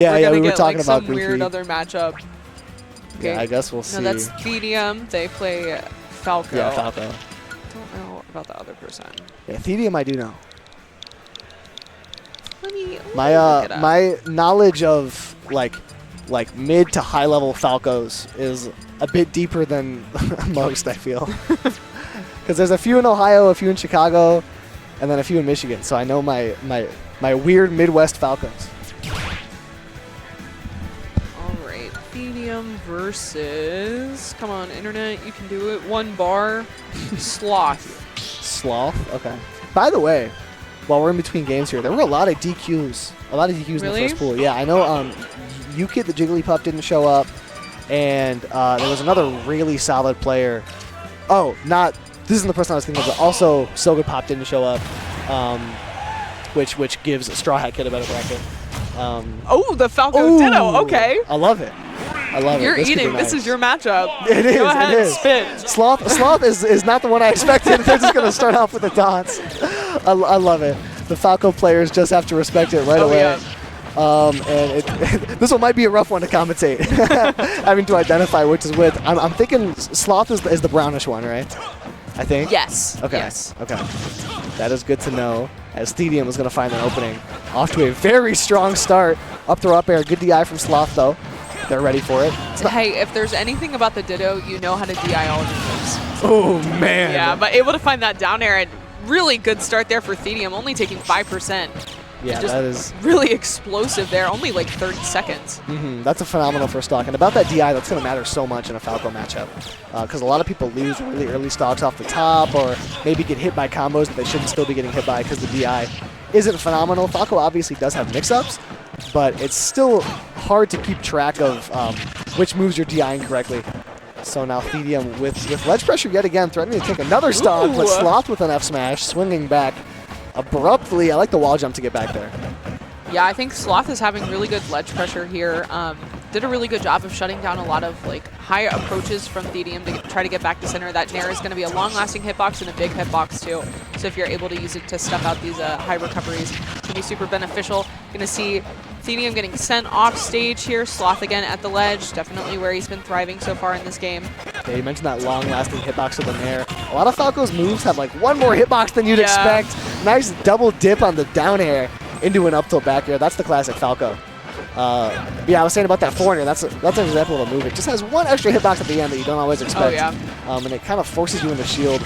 Yeah, we're yeah, gonna we were get talking like about some Goofy. weird other matchup. Okay. Yeah, I guess we'll see. No, that's Theedium. They play Falco. Yeah, Falco. Don't know about the other person. Yeah, Theedium I do know. Let me look it up. My knowledge of like mid to high level Falcos is a bit deeper than most, I feel. Because there's a few in Ohio, a few in Chicago, and then a few in Michigan. So I know my weird Midwest Falcons. All right, Theedium versus, come on, internet, you can do it. 1 bar, Sloth. Sloth? Okay. By the way, while we're in between games here, there were a lot of DQs. Really? In the first pool. Yeah, I know Yukit the Jigglypuff didn't show up, and there was another really solid player. Oh, this isn't the person I was thinking of, but also Sogapop didn't show up, which gives Straw Hat Kid a better bracket. Oh, the Falco Ditto, okay. I love it. I love You're it. eating. Nice. This is your matchup. It is. Go ahead, it is. spin. Sloth is not the one I expected. They're just going to start off with the taunts. I love it. The Falco players just have to respect it right away. Yeah. And this one might be a rough one to commentate, having to identify which is which. I'm thinking Sloth is the brownish one, right? I think. Yes. Okay. Yes. Okay. That is good to know. As Theedium is going to find an opening. Off to a very strong start. Up throw up air. Good DI from Sloth though. They're ready for it. Hey, if there's anything about the Ditto, you know how to DI all of your moves. Oh man. Yeah, but able to find that down air, and really good start there for Theedium, only taking 5%. Yeah, just that is really explosive there, only like 30 seconds. That's a phenomenal first stock. And about that DI, that's going to matter so much in a Falco matchup. Because a lot of people lose really early stocks off the top, or maybe get hit by combos that they shouldn't still be getting hit by because the DI isn't phenomenal. Falco obviously does have mix-ups, but it's still hard to keep track of which moves you're DIing correctly. So now Theedium with ledge pressure yet again, threatening to take another stock, but Sloth with an F smash, swinging back abruptly. I like the wall jump to get back there. Yeah, I think Sloth is having really good ledge pressure here. Did a really good job of shutting down a lot of like high approaches from Theedium to try to get back to center. That Nair is going to be a long-lasting hitbox and a big hitbox too. So if you're able to use it to stuff out these high recoveries, it can be super beneficial. Going to see Theedium getting sent off stage here. Sloth again at the ledge, definitely where he's been thriving so far in this game. Yeah, you mentioned that long-lasting hitbox of the Nair. A lot of Falco's moves have like one more hitbox than you'd expect. Nice double dip on the down air into an up tilt back air. That's the classic Falco. Yeah, I was saying about that forward air. That's an example of a move. It just has one extra hitbox at the end that you don't always expect. Oh, yeah. And it kind of forces you in the shield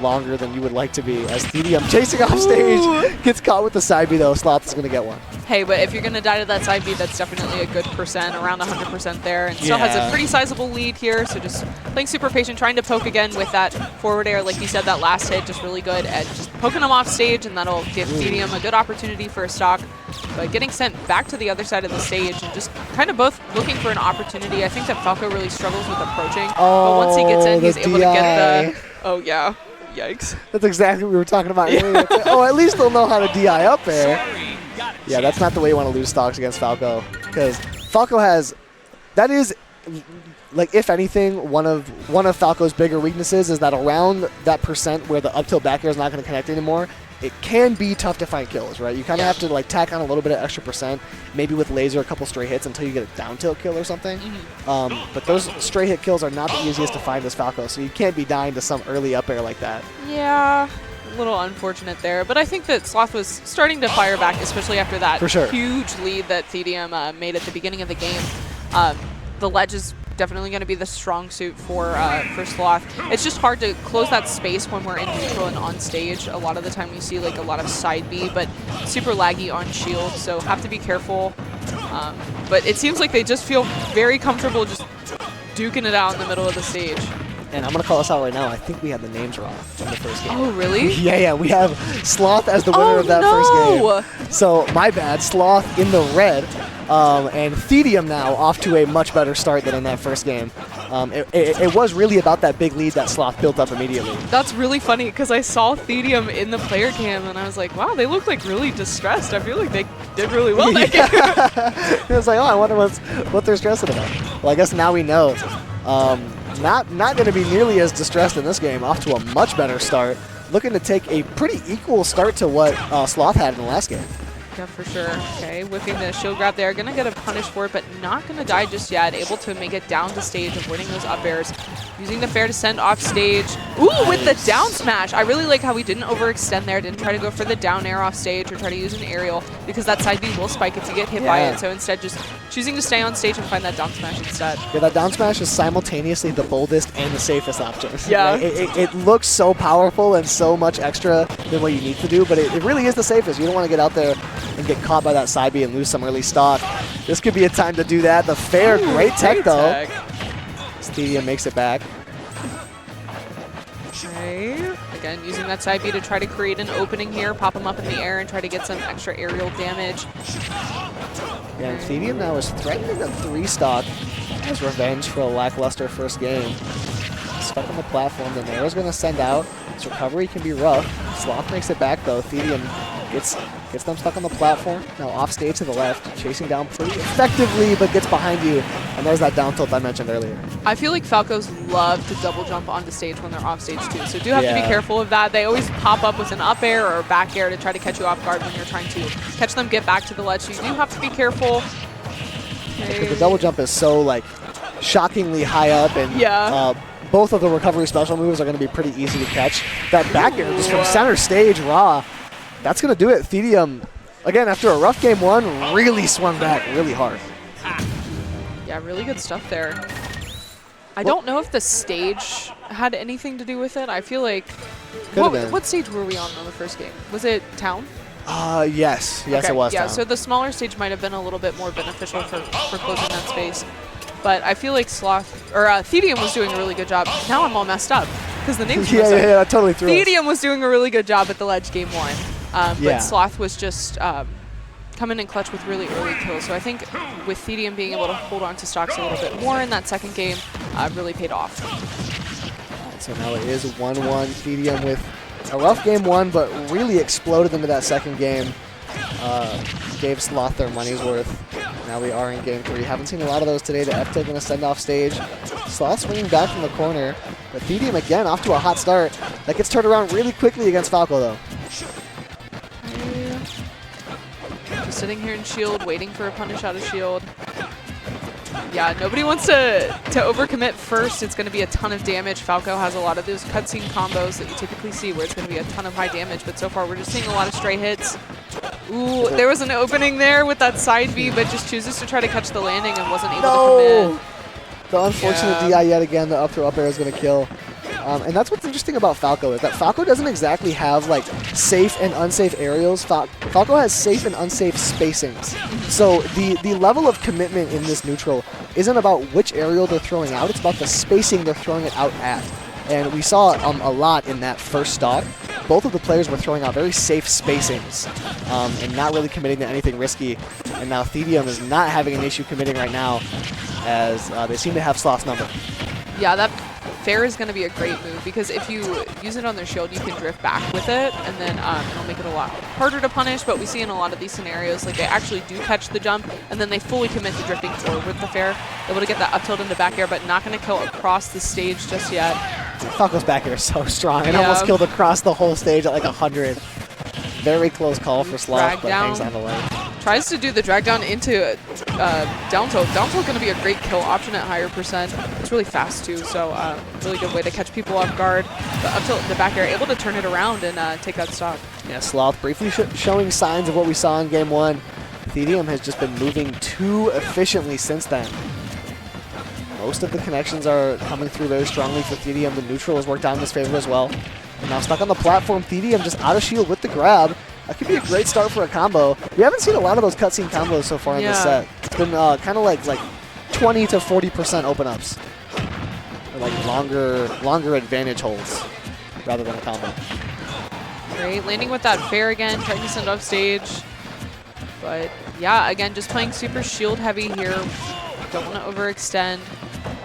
longer than you would like to be. As Theedium chasing off stage gets caught with the side B though. Sloth is going to get one. Hey, but if you're going to die to that side B, that's definitely a good percent, around 100% there, and still has a pretty sizable lead here, so just playing super patient, trying to poke again with that forward air. Like you said, that last hit, just really good at just poking him off stage, and that'll give Theedium a good opportunity for a stock. But getting sent back to the other side of the stage and just kind of both looking for an opportunity. I think that Falco really struggles with approaching, but once he gets in, he's able to get the... Oh, yeah. Yikes. That's exactly what we were talking about earlier. Oh, at least they'll know how to DI up there. Yeah, that's not the way you want to lose stocks against Falco, because Falco has, that is, like, if anything, one of Falco's bigger weaknesses is that around that percent where the up tilt back air is not going to connect anymore, it can be tough to find kills, right? You kind of have to like tack on a little bit of extra percent, maybe with laser a couple stray hits until you get a down tilt kill or something. But those stray hit kills are not the easiest to find as Falco, so you can't be dying to some early up air like that. Yeah. A little unfortunate there, but I think that Sloth was starting to fire back, especially after that huge lead that Theedium made at the beginning of the game. The ledge is definitely going to be the strong suit for Sloth. It's just hard to close that space when we're in neutral and on stage. A lot of the time you see like a lot of side B, but super laggy on shield, so have to be careful. But it seems like they just feel very comfortable just duking it out in the middle of the stage. And I'm going to call us out right now. I think we had the names wrong from the first game. Oh, really? Yeah. We have Sloth as the winner of that first game. So, my bad. Sloth in the red. And Theedium now off to a much better start than in that first game. It was really about that big lead that Sloth built up immediately. That's really funny because I saw Theedium in the player cam and I was like, wow, they look like really distressed. I feel like they did really well that game. It was like, oh, I wonder what they're stressing about. Well, I guess now we know. Not going to be nearly as distressed in this game. Off to a much better start. Looking to take a pretty equal start to what Sloth had in the last game. Yeah, for sure. Okay, whipping the shield grab there. Gonna get a punish for it, but not gonna die just yet. Able to make it down to stage, avoiding those up airs. Using the fair to send off stage. Ooh, nice. With the down smash. I really like how he didn't overextend there. Didn't try to go for the down air off stage or try to use an aerial, because that side B will spike if you get hit by it. So instead, just choosing to stay on stage and find that down smash instead. Yeah, that down smash is simultaneously the boldest and the safest option. Yeah. Right? It looks so powerful and so much extra than what you need to do, but it really is the safest. You don't want to get out there and get caught by that side B and lose some early stock. This could be a time to do that. The fair, great tech though. Theedium makes it back. Okay. Again, using that side B to try to create an opening here, pop him up in the air and try to get some extra aerial damage. Yeah, and Theedium now is threatening a 3-stock as revenge for a lackluster first game. Stuck on the platform, the Nair's going to send out. His recovery can be rough. Sloth makes it back though. Theedium gets them stuck on the platform. Now off stage to the left, chasing down pretty effectively, but gets behind you. And there's that down tilt I mentioned earlier. I feel like Falcos love to double jump onto stage when they're off stage too, so do have to be careful of that. They always pop up with an up air or a back air to try to catch you off guard when you're trying to catch them get back to the ledge. So you do have to be careful. Because the double jump is so like shockingly high up, and both of the recovery special moves are going to be pretty easy to catch. That back air just from center stage raw. That's going to do it. Theedium, again, after a rough game one, really swung back really hard. Yeah, really good stuff there. I don't know if the stage had anything to do with it. I feel like... What stage were we on the first game? Was it Town? Yes. Yes, okay. It was Yeah, Town. So the smaller stage might have been a little bit more beneficial for closing that space. But I feel like Sloth, or Theedium was doing a really good job. Now I'm all messed up because the name's messed up. Yeah, totally threw Theedium was doing a really good job at the ledge game one. But Sloth was just coming in clutch with really early kills. So I think with Theedium being able to hold on to stocks a little bit more in that second game really paid off. So now it is 1-1. Theedium with a rough game one, but really exploded into that second game. Gave Sloth their money's worth. Now we are in game 3. Haven't seen a lot of those today. The F-Tail going to send off stage. Sloth swinging back from the corner. But Theedium again off to a hot start. That gets turned around really quickly against Falco though. Just sitting here in shield, waiting for a punish out of shield. Yeah, nobody wants to overcommit first. It's going to be a ton of damage. Falco has a lot of those cutscene combos that you typically see where it's going to be a ton of high damage, but so far we're just seeing a lot of stray hits. Ooh, there was an opening there with that side B, but just chooses to try to catch the landing and wasn't able to commit. The unfortunate DI yet again. The up throw up air is going to kill. And that's what's interesting about Falco is that Falco doesn't exactly have like safe and unsafe aerials. Falco has safe and unsafe spacings. So the level of commitment in this neutral isn't about which aerial they're throwing out. It's about the spacing they're throwing it out at. And we saw a lot in that first stock. Both of the players were throwing out very safe spacings and not really committing to anything risky. And now Theedium is not having an issue committing right now as they seem to have Sloth's number. Yeah, that fair is going to be a great move because if you use it on their shield, you can drift back with it, and then it'll make it a lot harder to punish. But we see in a lot of these scenarios, like they actually do catch the jump, and then they fully commit to drifting forward with the fair, able to get that up tilt into back air, but not going to kill across the stage just yet. Falco's back air is so strong. It almost killed across the whole stage at like 100. Very close call for Sloth, but hangs on the ledge. Tries to do the drag down into down tilt. Down tilt going to be a great kill option at higher percent. It's really fast too, so really good way to catch people off guard. The up tilt, the back air, able to turn it around and take that stock. Yeah, Sloth briefly showing signs of what we saw in game one. Theedium has just been moving too efficiently since then. Most of the connections are coming through very strongly for Theedium. The neutral has worked out in his favor as well. And now stuck on the platform, Theedium just out of shield with the grab. That could be a great start for a combo. We haven't seen a lot of those cutscene combos so far in this set. It's been kind of like 20 to 40% open ups. Or like longer advantage holds rather than a combo. Great, landing with that fair again, trying to send off stage. But yeah, again, just playing super shield heavy here. Don't want to overextend.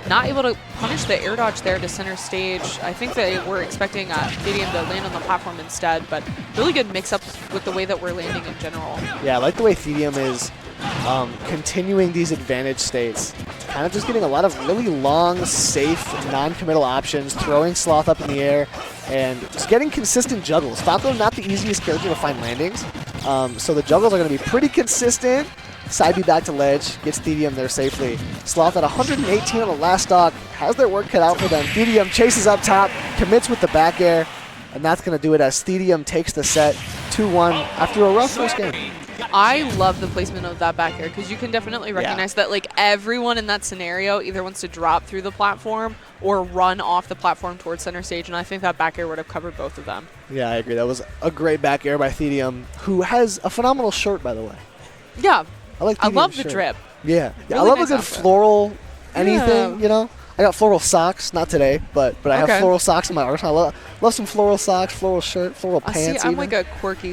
Not able to punish the air dodge there to center stage. I think they were expecting Theedium to land on the platform instead, but really good mix-ups with the way that we're landing in general. Yeah, I like the way Theedium is continuing these advantage states. Kind of just getting a lot of really long, safe, non-committal options, throwing Sloth up in the air, and just getting consistent juggles. Falco, not the easiest character to find landings, So the juggles are going to be pretty consistent. Side B back to ledge, gets Theedium there safely. Sloth at 118 on the last stock, has their work cut out for them. Theedium chases up top, commits with the back air, and that's going to do it as Theedium takes the set 2-1 after a rough first game. I love the placement of that back air because you can definitely recognize that like everyone in that scenario either wants to drop through the platform or run off the platform towards center stage, and I think that back air would have covered both of them. Yeah, I agree. That was a great back air by Theedium, who has a phenomenal shirt, by the way. Yeah. I love shirt. the drip. Yeah. Really I love nice a good outfit. floral anything, you know? I got floral socks, not today, but I have floral socks in my arsenal. I love some floral socks, floral shirt, floral pants. See, I'm even. like a quirky